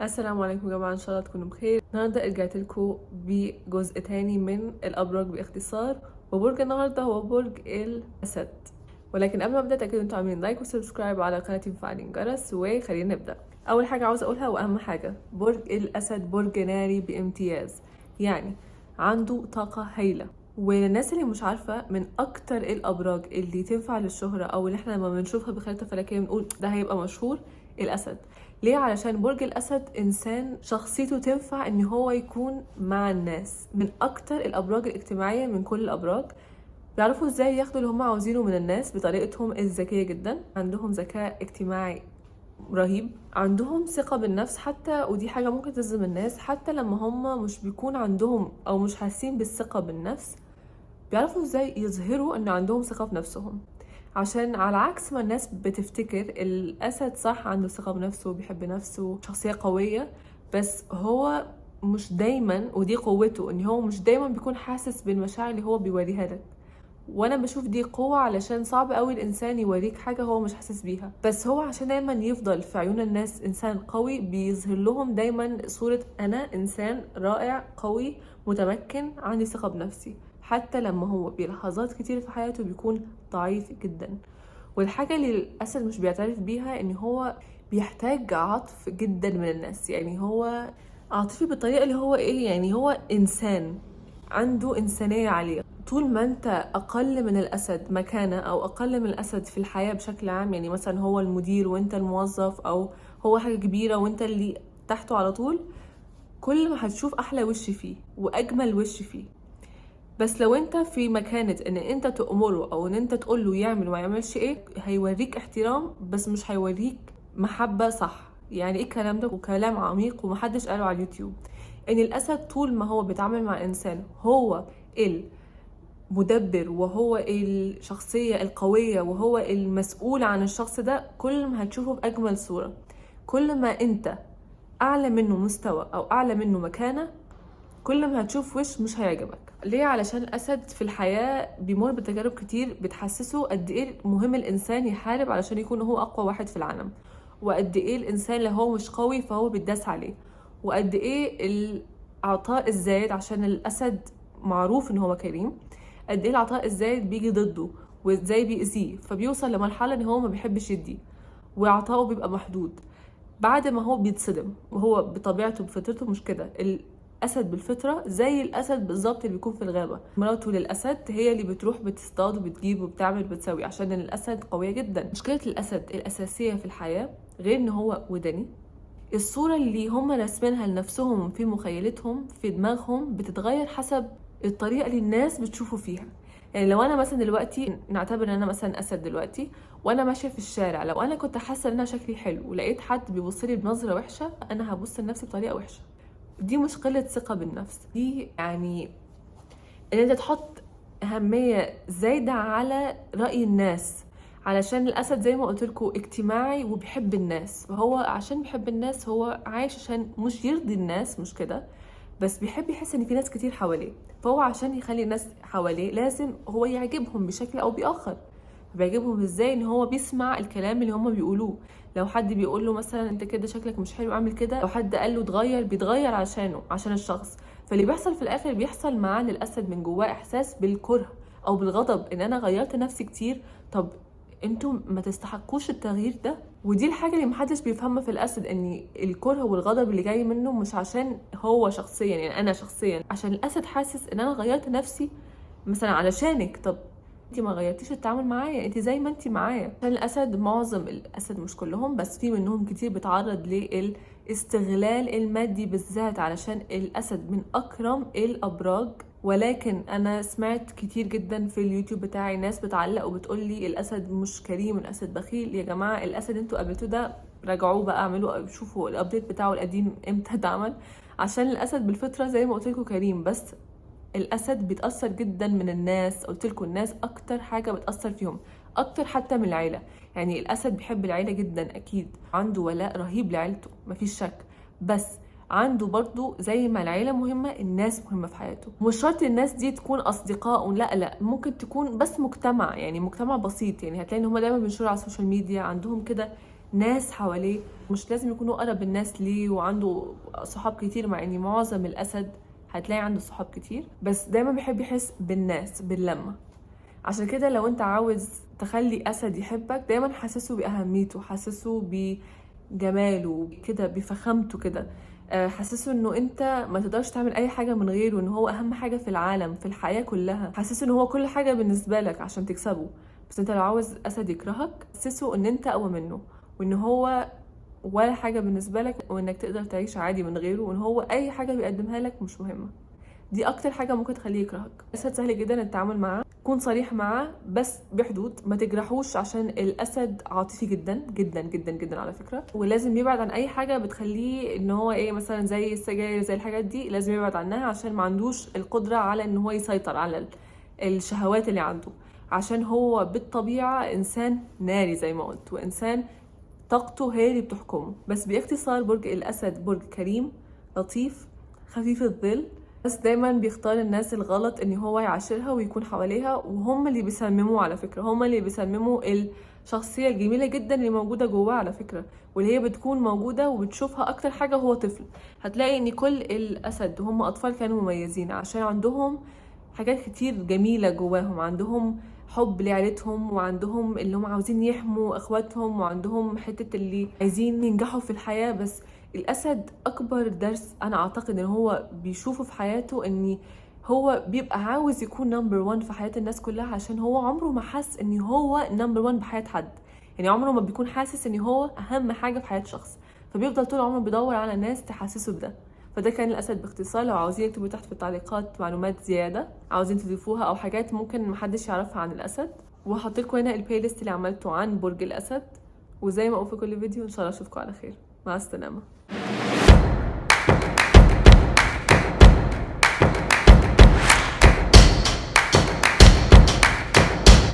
السلام عليكم يا جماعة، ان شاء الله تكونوا بخير. النهارده رجعت لكم بجزء تاني من الابراج باختصار، وبرج النهارده هو برج الاسد. ولكن قبل ما ابدا تاكدوا انتوا عاملين لايك وسبسكرايب على قناتي وفعلين الجرس، وخلينا نبدا. اول حاجه عاوزه اقولها واهم حاجه، برج الاسد برج ناري بامتياز، يعني عنده طاقه هايله. والناس اللي مش عارفه، من اكتر الابراج اللي تنفع للشهره او اللي احنا لما بنشوفها بخريطه فلكيه بنقول ده هيبقى مشهور، الاسد. ليه؟ علشان برج الاسد انسان شخصيته تنفع ان هو يكون مع الناس، من اكتر الابراج الاجتماعيه من كل الابراج. بيعرفوا ازاي ياخدوا اللي هم عاوزينه من الناس بطريقتهم الذكيه جدا، عندهم ذكاء اجتماعي رهيب، عندهم ثقة بالنفس حتى، ودي حاجة ممكن تصدم الناس، حتى لما هم مش بيكون عندهم او مش حاسين بالثقة بالنفس بيعرفوا ازاي يظهروا ان عندهم ثقة في نفسهم. عشان على عكس ما الناس بتفتكر، الأسد صح عنده ثقة بنفسه وبيحب نفسه، شخصية قوية، بس هو مش دايما، ودي قوته، ان هو مش دايما بيكون حاسس بالمشاعر اللي هو بيوريها لك. وانا بشوف دي قوة، علشان صعب قوي الانسان يوريك حاجة هو مش حاسس بيها، بس هو عشان دايما يفضل في عيون الناس انسان قوي، بيظهر لهم دايما صورة انا انسان رائع قوي متمكن عندي ثقة بنفسي، حتى لما هو بلحظات كتير في حياته بيكون ضعيف جدا. والحاجة اللي الأسد مش بيعترف بيها إن هو بيحتاج عطف جدا من الناس، يعني هو عاطفي بالطريقة اللي هو إيه، يعني هو إنسان عنده إنسانية عالية. طول ما أنت أقل من الأسد مكانة، أو أقل من الأسد في الحياة بشكل عام، يعني مثلا هو المدير وأنت الموظف، أو هو حاجة كبيرة وأنت اللي تحته على طول، كل ما هتشوف أحلى وش فيه وأجمل وش فيه. بس لو انت في مكانة ان انت تأمره او ان انت تقوله يعمل وما يعملش ايه، هيوريك احترام بس مش هيوريك محبة. صح؟ يعني ايه الكلام ده؟ وكلام عميق ومحدش قاله على اليوتيوب. ان الاسد طول ما هو بيتعامل مع انسان هو المدبر وهو الشخصية القوية وهو المسؤول عن الشخص ده، كل ما هتشوفه بأجمل صورة. كل ما انت اعلى منه مستوى او اعلى منه مكانة، كل ما هتشوف وش مش هيعجبك. ليه؟ علشان الأسد في الحياة بيمر بتجارب كتير بتحسسه قد ايه مهم الإنسان يحارب علشان يكون هو أقوى واحد في العالم، وقد ايه الإنسان لو هو مش قوي فهو بيتداس عليه، وقد ايه العطاء الزايد، عشان الأسد معروف ان هو كريم، قد ايه العطاء الزايد بيجي ضده وازاي بيأذيه، فبيوصل لمرحلة ان هو ما بيحبش يدي وعطاؤه بيبقى محدود. بعد ما هو بيتصدم، وهو بطبيعته بفطرته مش كده. الاسد بالفطره زي الاسد بالظبط اللي بيكون في الغابه، مراته للاسد هي اللي بتروح بتصطاد وبتجيب وبتعمل بتسوي، عشان الاسد قويه جدا. مشكله الاسد الاساسيه في الحياه، غير ان هو وداني، الصورة اللي هم راسمينها لنفسهم في مخيلتهم في دماغهم بتتغير حسب الطريقة اللي الناس بتشوفوا فيها. يعني لو انا مثلا دلوقتي، نعتبر ان انا مثلا اسد دلوقتي، وانا ماشية في الشارع، لو انا كنت حاسة ان انا شكلي حلو ولقيت حد بيبص لي بنظرة وحشة، انا هبص لنفسي بطريقة وحشة. دي مش قلة ثقة بالنفس، دي يعني ان انت تحط اهمية زايدة على رأي الناس. علشان الاسد زي ما قلت لكم اجتماعي وبيحب الناس، فهو عشان بيحب الناس هو عايش عشان مش يرضي الناس، مش كده، بس بيحب يحس ان في ناس كتير حواليه، فهو عشان يخلي الناس حواليه لازم هو يعجبهم بشكل او باخر. بيعجبهم ازاي؟ ان هو بيسمع الكلام اللي هم بيقولوه. لو حد بيقول له مثلا انت كده شكلك مش حلو اعمل كده، لو حد قال له اتغير بيتغير عشانه، عشان الشخص. فاللي بيحصل في الاخر بيحصل معاه للاسد من جواه احساس بالكره او بالغضب، ان انا غيرت نفسي كتير، طب انتوا ما تستحقوش التغيير ده. ودي الحاجه اللي محدش بيفهمها في الاسد، ان الكره والغضب اللي جاي منه مش عشان هو شخصيا، يعني انا شخصيا، عشان الاسد حاسس ان انا غيرت نفسي مثلا علشانك. طب انت ما غيرتيش التعامل معايا، انت زي ما انت معايا. عشان الاسد، معظم الاسد مش كلهم بس في منهم كتير بيتعرض للاستغلال المادي بالذات، علشان الاسد من اكرم الابراج. ولكن انا سمعت كتير جدا في اليوتيوب بتاعي ناس بتعلق وبتقول لي الاسد مش كريم، الاسد بخيل. يا جماعه الاسد انتوا قابلتوه ده راجعوه بقى، اعملوا شوفوا الابديت بتاعه القديم امتى اتعمل. عشان الاسد بالفطره زي ما قلت لكم كريم، بس الاسد بيتاثر جدا من الناس. قلت لكم الناس اكتر حاجه بتاثر فيهم، اكتر حتى من العيله. يعني الاسد بيحب العيله جدا، اكيد عنده ولاء رهيب لعيلته مفيش شك، بس عنده برضو زي ما العيله مهمه، الناس مهمه في حياته. مش شرط الناس دي تكون اصدقاء، لا ممكن تكون بس مجتمع، يعني مجتمع بسيط. يعني هتلاقي ان هم دايما بينشروا على السوشيال ميديا، عندهم كده ناس حواليه، مش لازم يكونوا اقرب الناس ليه وعنده صحاب كتير، مع ان معظم الاسد هتلاقي عنده صحاب كتير، بس دايما بيحب يحس بالناس باللمة. عشان كده لو انت عاوز تخلي اسد يحبك، دايما حسسه باهميته، حسسه بجماله كده، بفخامته كده، حسسه انه انت ما تقدرش تعمل اي حاجه من غيره، ان هو اهم حاجه في العالم في الحياه كلها، حسسه ان هو كل حاجه بالنسبه لك عشان تكسبه. بس انت لو عاوز اسد يكرهك، حسسه ان انت اقوى منه، وان هو ولا حاجه بالنسبه لك، وانك تقدر تعيش عادي من غيره، وان هو اي حاجه بيقدمها لك مش مهمه. دي اكتر حاجه ممكن تخليه يكرهك. الاسد سهل جدا التعامل معاه، كون صريح معاه بس بحدود، ما تجرحوش، عشان الاسد عاطفي جدا جدا جدا جدا على فكره، ولازم يبعد عن اي حاجه بتخليه ان هو ايه، مثلا زي السجاير زي الحاجات دي، لازم يبعد عنها، عشان ما عندوش القدره على ان هو يسيطر على الشهوات اللي عنده، عشان هو بالطبيعه انسان ناري زي ما قلت، وانسان طاقته هي اللي بتحكمه. بس باختصار، برج الاسد برج كريم، لطيف، خفيف الظل، بس دايما بيختار الناس الغلط ان هو يعاشرها ويكون حواليها، وهم اللي بيسمموا على فكرة، هم اللي بيسمموا الشخصية الجميلة جدا اللي موجودة جواه على فكرة، واللي هي بتكون موجودة وبتشوفها اكتر حاجة هو طفل. هتلاقي ان كل الاسد هم اطفال كانوا مميزين، عشان عندهم حاجات كتير جميلة جواهم، عندهم حب لعيلتهم، وعندهم اللي هم عاوزين يحموا اخواتهم، وعندهم حتة اللي عايزين ينجحوا في الحياة. بس الاسد اكبر درس انا اعتقد ان هو بيشوفه في حياته، ان هو بيبقى عاوز يكون نمبر 1 في حياة الناس كلها، عشان هو عمره ما حس ان هو نمبر 1 بحياة حد، يعني عمره ما بيكون حاسس ان هو اهم حاجة في حياة شخص، فبيفضل طول عمره بيدور على ناس تحسسه بده. فده كان الاسد باختصار. لو عاوزين اكتبوا تحت في التعليقات معلومات زيادة عاوزين تضيفوها، او حاجات ممكن محدش يعرفها عن الاسد، وهحط لكم هنا البلاي ليست اللي عملته عن برج الاسد. وزي ما اقول في كل فيديو، ان شاء الله اشوفكم على خير. مع السلامة.